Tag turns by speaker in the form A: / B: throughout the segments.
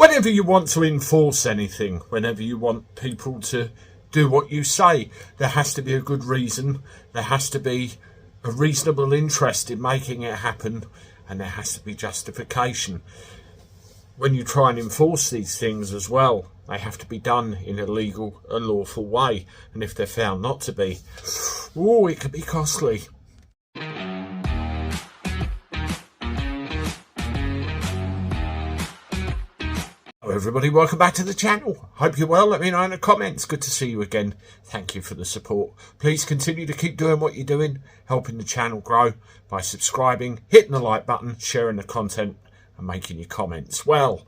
A: Whenever you want to enforce anything, whenever you want people to do what you say, there has to be a good reason, there has to be a reasonable interest in making it happen, and there has to be justification. When you try and enforce these things as well, they have to be done in a legal and lawful way, and if they're found not to be, it could be costly. Hello everybody, welcome back to the channel. Hope you're well. Let me know in the comments. Good to see you again. Thank you for the support. Please continue to keep doing what you're doing, helping the channel grow by subscribing, hitting the like button, sharing the content and making your comments. Well,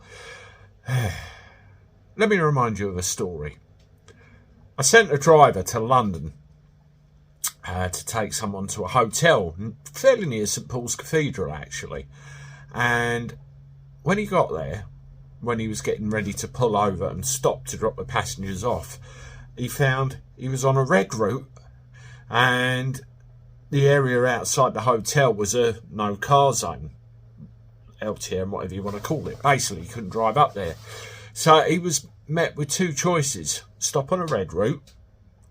A: let me remind you of a story. I sent a driver to London to take someone to a hotel fairly near St Paul's Cathedral actually, and when he got there, when he was getting ready to pull over and stop to drop the passengers off, he found he was on a red route and the area outside the hotel was a no car zone, LTM, whatever you want to call it. Basically, he couldn't drive up there. So he was met with two choices: stop on a red route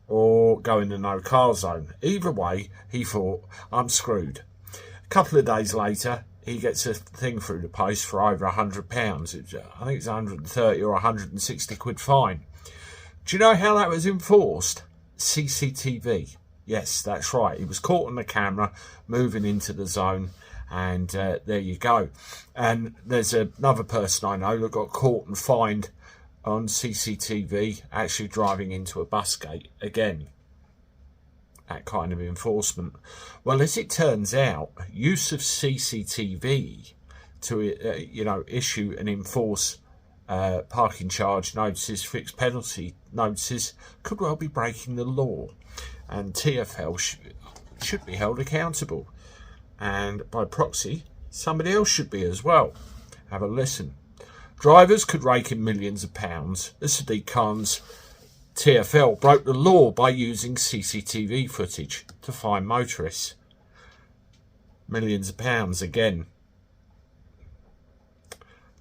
A: or go in the no car zone. Either way, he thought, I'm screwed. A couple of days later, he gets a thing through the post for over £100. I think it's 130 or 160 quid fine. Do you know how that was enforced? CCTV. Yes, that's right. He was caught on the camera moving into the zone, and there you go. And there's another person I know that got caught and fined on CCTV actually driving into a bus gate again. That kind of enforcement. Well, as it turns out, use of CCTV to issue and enforce parking charge notices, fixed penalty notices, could well be breaking the law, and TFL should be held accountable, and by proxy somebody else should be as well. Have a listen. Drivers could rake in millions of pounds as Sadiq TFL broke the law by using CCTV footage to fine motorists. Millions of pounds again.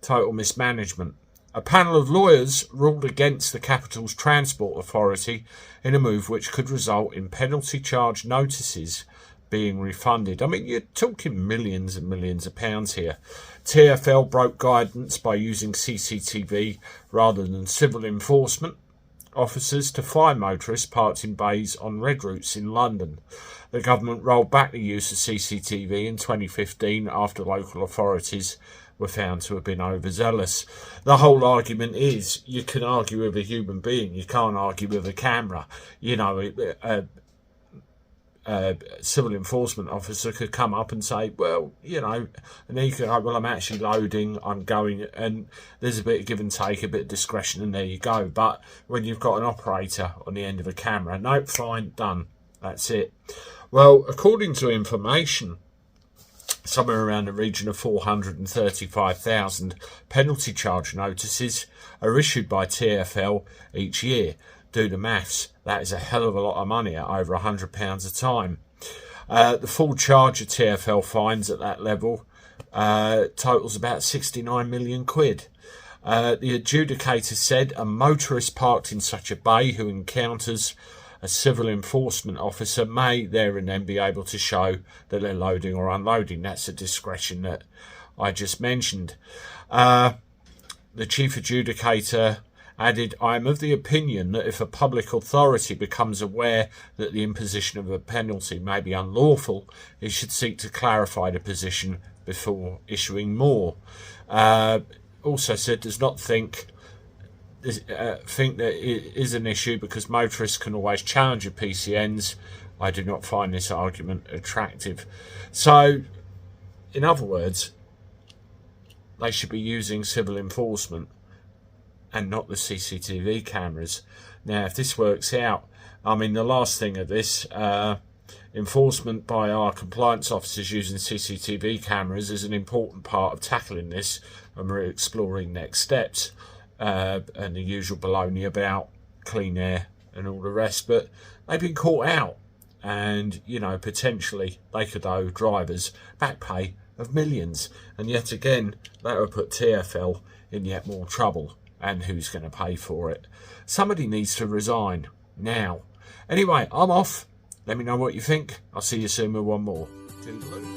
A: Total mismanagement. A panel of lawyers ruled against the capital's Transport Authority in a move which could result in penalty charge notices being refunded. I mean, you're talking millions and millions of pounds here. TFL broke guidance by using CCTV rather than civil enforcement officers to fine motorists parked in bays on red routes in London. The government rolled back the use of CCTV in 2015 after local authorities were found to have been overzealous. The whole argument is you can argue with a human being, you can't argue with a camera. You know, a civil enforcement officer could come up and say, well, you know, and then you could go, well, I'm actually loading, I'm going, and there's a bit of give and take, a bit of discretion, and there you go. But when you've got an operator on the end of a camera, nope, fine, done, that's it. Well, according to information, somewhere around the region of 435,000 penalty charge notices are issued by TFL each year. Do the maths, that is a hell of a lot of money at over £100 a time. The full charge of TFL fines at that level totals about 69 million quid. The adjudicator said a motorist parked in such a bay who encounters a civil enforcement officer may there and then be able to show that they're loading or unloading. That's a discretion that I just mentioned. The chief adjudicator added, I am of the opinion that if a public authority becomes aware that the imposition of a penalty may be unlawful, it should seek to clarify the position before issuing more. Also said, does not think that it is an issue because motorists can always challenge your PCNs. I do not find this argument attractive. So, in other words, they should be using civil enforcement and not the CCTV cameras. Now, if this works out, I mean, the last thing of this, enforcement by our compliance officers using CCTV cameras is an important part of tackling this, and we're exploring next steps, and the usual baloney about clean air and all the rest. But they've been caught out, and, you know, potentially they could owe drivers back pay of millions, and yet again that would put TFL in yet more trouble, and who's going to pay for it? Somebody needs to resign now. Anyway, I'm off. Let me know what you think. I'll see you soon with one more. Toodaloo.